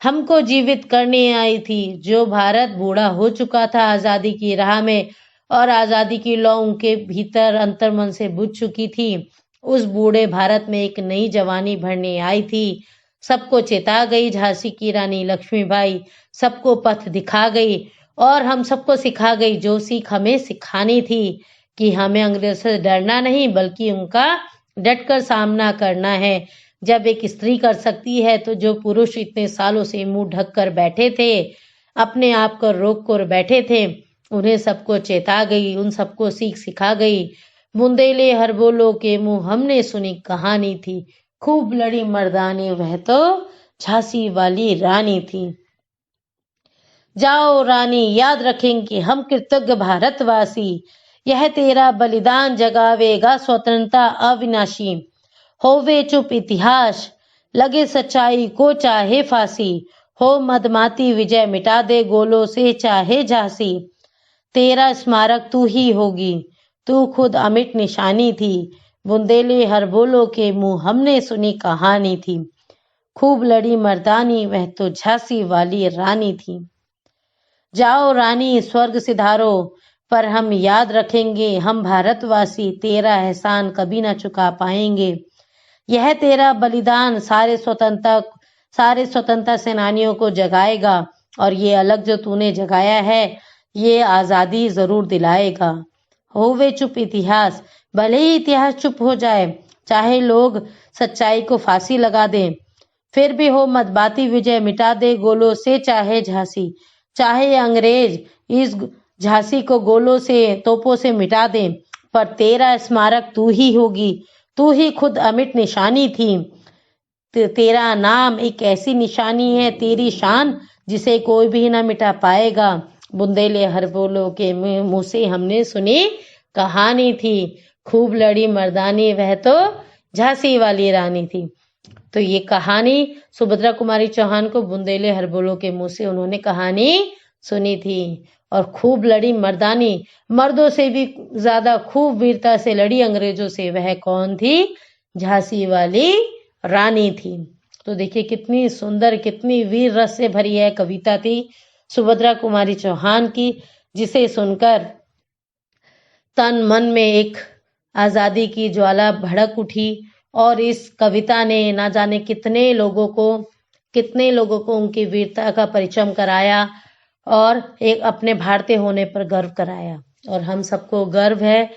हमको जीवित करने आई थी। जो भारत बूढ़ा हो चुका था आजादी की राह में, और आजादी की लौ उनके भीतर अंतर्मन से बुझ चुकी थी, उस बूढ़े भारत में एक नई जवानी भरने आई थी। सबको चेता गई झांसी की रानी लक्ष्मीबाई, सबको पथ दिखा गई, और हम सबको सिखा गई जो सीख हमें सिखानी थी, कि हमें अंग्रेजों से डरना नहीं, बल्कि उनका डटकर सामना करना है। जब एक स्त्री कर सकती है, तो जो पुरुष इतने सालों से मुंह ढक कर बैठे थे, अपने आप को रोक कर बैठे थे, उन्हें सबको चेता गई, उन सबको सीख सिखा गई। बुंदेले हर बोलो के मुंह हमने सुनी कहानी थी। खूब लड़ी मर्दानी, वह तो झांसी वाली रानी थी। जाओ रानी, याद रखेंगे हम कृतज्ञ भारतवासी। यह तेरा बलिदान जगावेगा स्वतंत्रता अविनाशी। होवे चुप इतिहास, लगे सच्चाई को चाहे फांसी। हो मदमाती विजय, मिटा दे गोलों से चाहे झांसी। तेरा स्मारक तू ही होगी, तू खुद अमिट निशानी थी। बुंदेले हर बोलो के मुंह हमने सुनी कहानी थी। खूब लड़ी मर्दानी, वह तो झांसी वाली रानी थी। जाओ रानी, स्वर्ग सिधारो, पर हम याद रखेंगे हम भारतवासी, तेरा एहसान कभी ना चुका पाएंगे। यह तेरा बलिदान सारे स्वतंत्रता सेनानियों को जगाएगा, और ये अलग जो तूने जगाया है, ये आजादी जरूर दिलाएगा। होवे चुप इतिहास, भले ही इतिहास चुप हो जाए, चाहे लोग सच्चाई को फांसी लगा दें, फिर भी हो मदबाती विजय, मिटा दे गोलों से चाहे झांसी। चाहे अंग्रेज इस झांसी को गोलों से तोपों से मिटा दें, पर तेरा स्मारक तू ही होगी, तू ही खुद अमिट निशानी थी। तेरा नाम एक ऐसी निशानी है, तेरी शान जिसे कोई भी ना मिटा पाएगा। बुंदेले हरबोलो के मुंह से हमने सुनी कहानी थी, खूब लड़ी मर्दानी वह तो झांसी वाली रानी थी। तो ये कहानी सुभद्रा कुमारी चौहान को बुंदेले हरबोलो के मुंह से उन्होंने कहानी सुनी थी। और खूब लड़ी मर्दानी, मर्दों से भी ज्यादा खूब वीरता से लड़ी अंग्रेजों से, वह कौन थी? झांसी वाली रानी थी। तो देखिए कितनी सुंदर, कितनी वीर रस से भरी है कविता थी सुभद्रा कुमारी चौहान की, जिसे सुनकर तन मन में एक आजादी की ज्वाला भड़क उठी। और इस कविता ने ना जाने कितने लोगों को उनकी वीरता का परिचय कराया और एक अपने भारतीय होने पर गर्व कराया। और हम सबको गर्व है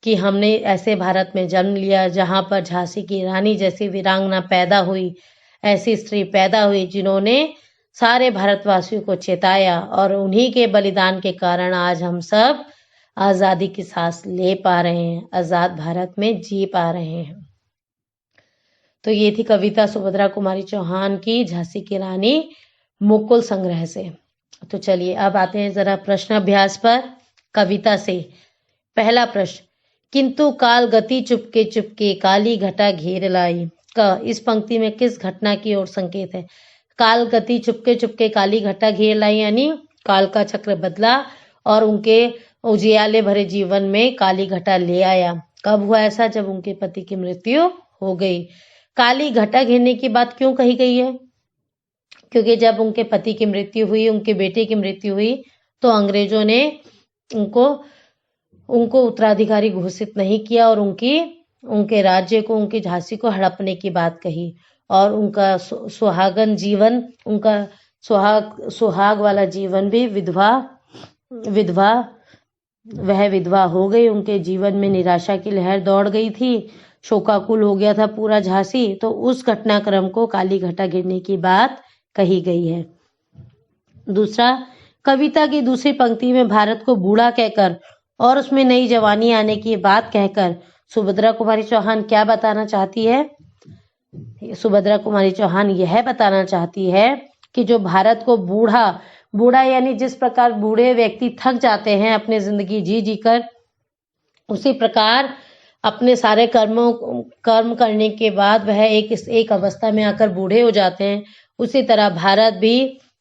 कि हमने ऐसे भारत में जन्म लिया जहां पर झांसी की रानी जैसी वीरांगना पैदा हुई, ऐसी स्त्री पैदा हुई जिन्होंने सारे भारतवासियों को चेताया। और उन्हीं के बलिदान के कारण आज हम सब आजादी की सांस ले पा रहे हैं, आजाद भारत में जी पा रहे हैं। तो ये थी कविता सुभद्रा कुमारी चौहान की झांसी की रानी मुकुल संग्रह से। तो चलिए अब आते हैं जरा प्रश्न अभ्यास पर कविता से। पहला प्रश्न, किंतु काल गति चुपके चुपके काली घटा घेर लाई। इस पंक्ति में किस घटना की ओर संकेत है? काल गति चुपके चुपके काली घटा घेर लाई यानी काल का चक्र बदला और उनके उजियाले भरे जीवन में काली घटा ले आया। कब हुआ ऐसा? जब उनके पति की मृत्यु हो गई। काली घटा घेरने की बात क्यों कही गई है? क्योंकि जब उनके पति की मृत्यु हुई, उनके बेटे की मृत्यु हुई, तो अंग्रेजों ने उनको उत्तराधिकारी घोषित नहीं किया और उनके राज्य को, उनकी झांसी को हड़पने की बात कही। और उनका सुहागन जीवन, उनका सुहाग वाला जीवन भी विधवा हो गई। उनके जीवन में निराशा की लहर दौड़ गई थी, शोकाकुल हो गया था पूरा झांसी। तो उस घटनाक्रम को काली घटा गिरने की बात कही गई है। दूसरा, कविता की दूसरी पंक्ति में भारत को बूढ़ा कहकर और उसमें नई जवानी आने की बात कहकर सुभद्रा कुमारी चौहान क्या बताना चाहती है? सुभद्रा कुमारी चौहान यह बताना चाहती है कि जो भारत को बूढ़ा यानी जिस प्रकार बूढ़े व्यक्ति थक जाते हैं अपने जिंदगी जी कर, उसी प्रकार अपने सारे कर्म करने के बाद वह एक अवस्था में आकर बूढ़े हो जाते हैं। उसी तरह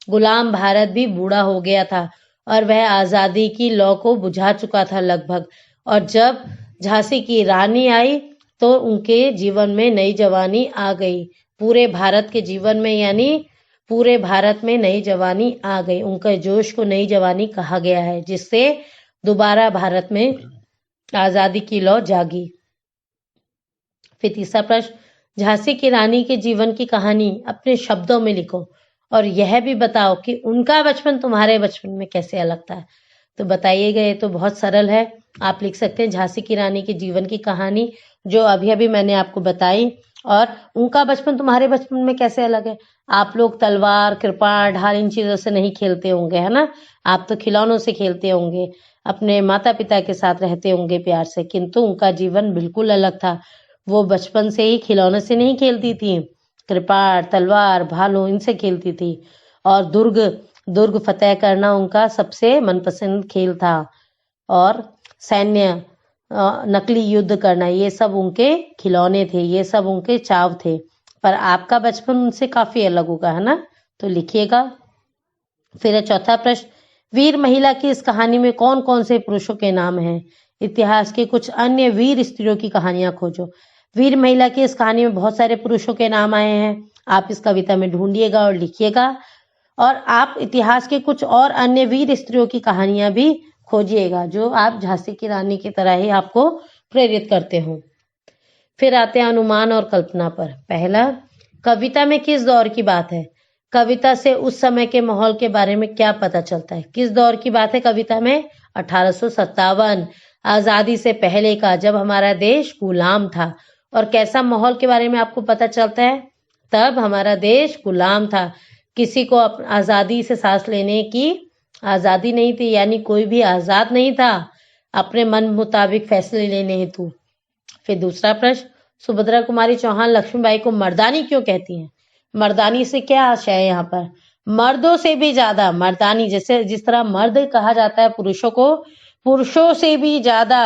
गुलाम भारत भी बूढ़ा हो गया था और वह आजादी की लौ को बुझा चुका था लगभग। और जब झांसी की रानी आई तो उनके जीवन में नई जवानी आ गई। पूरे भारत के जीवन में यानी पूरे भारत में नई जवानी आ गई। उनके जोश को नई जवानी कहा गया है, जिससे दोबारा भारत में आजादी की लौ जागी। फिर तीसरा प्रश्न, झांसी की रानी के जीवन की कहानी अपने शब्दों में लिखो और यह भी बताओ कि उनका बचपन तुम्हारे बचपन में कैसे अलग था। तो बताइएगा, ये तो बहुत सरल है। आप लिख सकते हैं झांसी की रानी के जीवन की कहानी जो अभी अभी मैंने आपको बताई, और उनका बचपन तुम्हारे बचपन में कैसे अलग है। आप लोग तलवार, कृपाण, ढाल इन चीजों से नहीं खेलते होंगे, है ना। आप तो खिलौनों से खेलते होंगे, अपने माता पिता के साथ रहते होंगे प्यार से, किंतु उनका जीवन बिल्कुल अलग था। वो बचपन से ही खिलौनों से नहीं खेलती थी, कृपाण, तलवार, भालू इनसे खेलती थी। और दुर्ग फतेह करना उनका सबसे मनपसंद खेल था। और सैन्य नकली युद्ध करना, ये सब उनके खिलौने थे, ये सब उनके चाव थे। पर आपका बचपन उनसे काफी अलग होगा, है ना। तो लिखिएगा। फिर चौथा प्रश्न, वीर महिला की इस कहानी में कौन कौन से पुरुषों के नाम हैं? इतिहास के कुछ अन्य वीर स्त्रियों की कहानियां खोजो। वीर महिला की इस कहानी में बहुत सारे पुरुषों के नाम आए हैं। आप इस कविता में ढूंढिएगा और लिखिएगा। और आप इतिहास के कुछ और अन्य वीर स्त्रियों की कहानियां भी खोजिएगा जो आप झांसी की रानी की तरह ही आपको प्रेरित करते हो। फिर आते हैं अनुमान और कल्पना पर। पहला, कविता में किस दौर की बात है? कविता से उस समय के माहौल के बारे में क्या पता चलता है? किस दौर की बात है कविता में? 1857, आजादी से पहले का, जब हमारा देश गुलाम था। और कैसा माहौल के बारे में आपको पता चलता है? तब हमारा देश गुलाम था, किसी को आजादी से सांस लेने की आजादी नहीं थी, यानी कोई भी आजाद नहीं था अपने मन मुताबिक फैसले लेने हेतु। फिर दूसरा प्रश्न, सुभद्रा कुमारी चौहान लक्ष्मीबाई को मर्दानी क्यों कहती हैं? मर्दानी से क्या आशय है यहाँ पर? मर्दों से भी ज्यादा मर्दानी, जैसे जिस तरह मर्द कहा जाता है पुरुषों को, पुरुषों से भी ज्यादा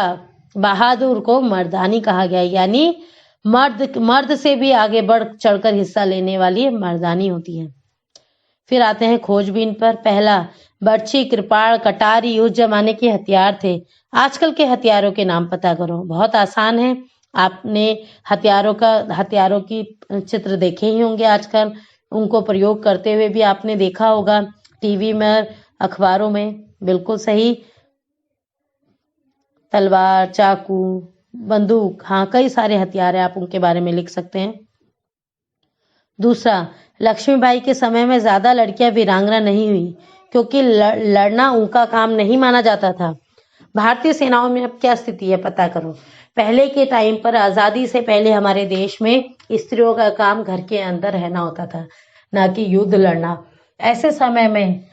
बहादुर को मर्दानी कहा गया, यानी मर्द से भी आगे बढ़ चढ़कर हिस्सा लेने वाली मर्दानी होती है। फिर आते हैं खोजबीन पर। पहला, बर्छी, कृपाण, कटारी उस जमाने के हथियार थे। आजकल के हथियारों के नाम पता करो, बहुत आसान है। आपने हथियारों की चित्र देखे ही होंगे आजकल, उनको प्रयोग करते हुए भी आपने देखा होगा टीवी में, अखबारों में। बिल्कुल सही। तलवार, चाकू, बंदूक, हाँ कई सारे हथियार है, आप उनके बारे में लिख सकते हैं। दूसरा, लक्ष्मीबाई के समय में ज्यादा लड़कियां वीरांगना नहीं हुई, क्योंकि लड़ना उनका काम नहीं माना जाता था। भारतीय सेनाओं में अब क्या स्थिति है पता करो। पहले के टाइम पर, आजादी से पहले हमारे देश में स्त्रियों का काम घर के अंदर रहना होता था, ना कि युद्ध लड़ना। ऐसे समय में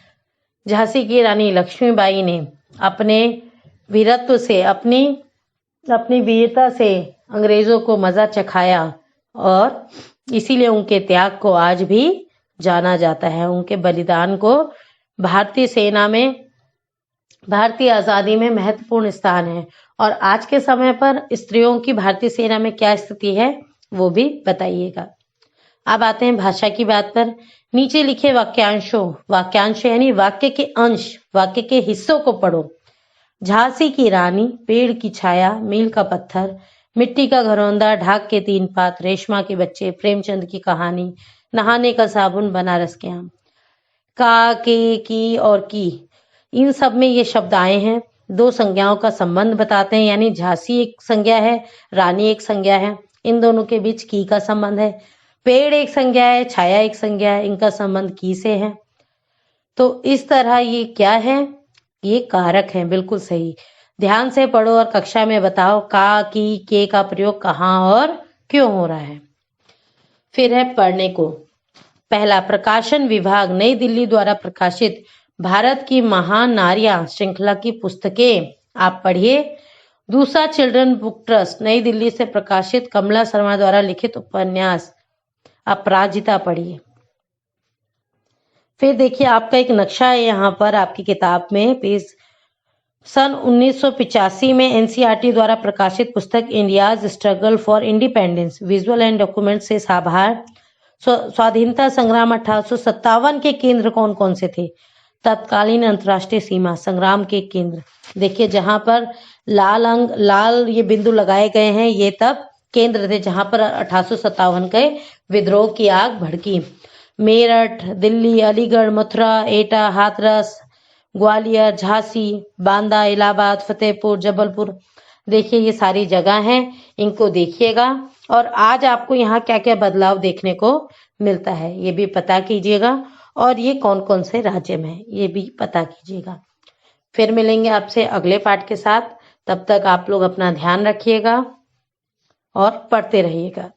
झांसी की रानी लक्ष्मीबाई ने अपने वीरत्व से, अपनी वीरता से अंग्रेजों को मजा चखाया, और इसीलिए उनके त्याग को आज भी जाना जाता है। उनके बलिदान को भारतीय सेना में, भारतीय आजादी में महत्वपूर्ण स्थान है। और आज के समय पर स्त्रियों की भारतीय सेना में क्या स्थिति है वो भी बताइएगा। अब आते हैं भाषा की बात पर। नीचे लिखे वाक्यांश यानी वाक्य के अंश, वाक्य के हिस्सों को पढ़ो। झांसी की रानी, पेड़ की छाया, मील का पत्थर, मिट्टी का घरौंदा, ढाक के 3 पात, रेशमा के बच्चे, प्रेमचंद की कहानी, नहाने का साबुन, बनारस के आम। का, के, की और की, इन सब में ये शब्द आए हैं। 2 संज्ञाओं का संबंध बताते हैं, यानी झांसी एक संज्ञा है, रानी एक संज्ञा है। इन दोनों के बीच की का संबंध है। पेड़ एक संज्ञा है, छाया एक संज्ञा है, इनका संबंध की से है। तो इस तरह ये क्या है, ये कारक है। बिल्कुल सही। ध्यान से पढ़ो और कक्षा में बताओ का, की, के का प्रयोग कहाँ और क्यों हो रहा है। फिर है पढ़ने को। पहला, प्रकाशन विभाग नई दिल्ली द्वारा प्रकाशित भारत की महान नारियां श्रृंखला की पुस्तकें आप पढ़िए। दूसरा, चिल्ड्रन बुक ट्रस्ट नई दिल्ली से प्रकाशित कमला शर्मा द्वारा लिखित उपन्यास अपराजिता पढ़िए। फिर देखिए, आपका एक नक्शा है यहाँ पर आपकी किताब में, पेज सन 1985 में एनसीईआरटी द्वारा प्रकाशित पुस्तक India's struggle for independence, visual and document से साभार। स्वाधीनता संग्राम 1857 के केंद्र कौन कौन से थे? तत्कालीन अंतर्राष्ट्रीय सीमा संग्राम के केंद्र। देखिए, जहां पर लाल ये बिंदु लगाए गए हैं, ये तब केंद्र थे जहां पर 1857 के विद्रोह की आग भड़की। मेरठ, दिल्ली, अलीगढ़, मथुरा, एटा, हाथरस, ग्वालियर, झांसी, बांदा, इलाहाबाद, फतेहपुर, जबलपुर। देखिए, ये सारी जगह हैं, इनको देखिएगा। और आज आपको यहाँ क्या क्या बदलाव देखने को मिलता है ये भी पता कीजिएगा, और ये कौन कौन से राज्य में है ये भी पता कीजिएगा। फिर मिलेंगे आपसे अगले पाठ के साथ। तब तक आप लोग अपना ध्यान रखिएगा और पढ़ते रहिएगा।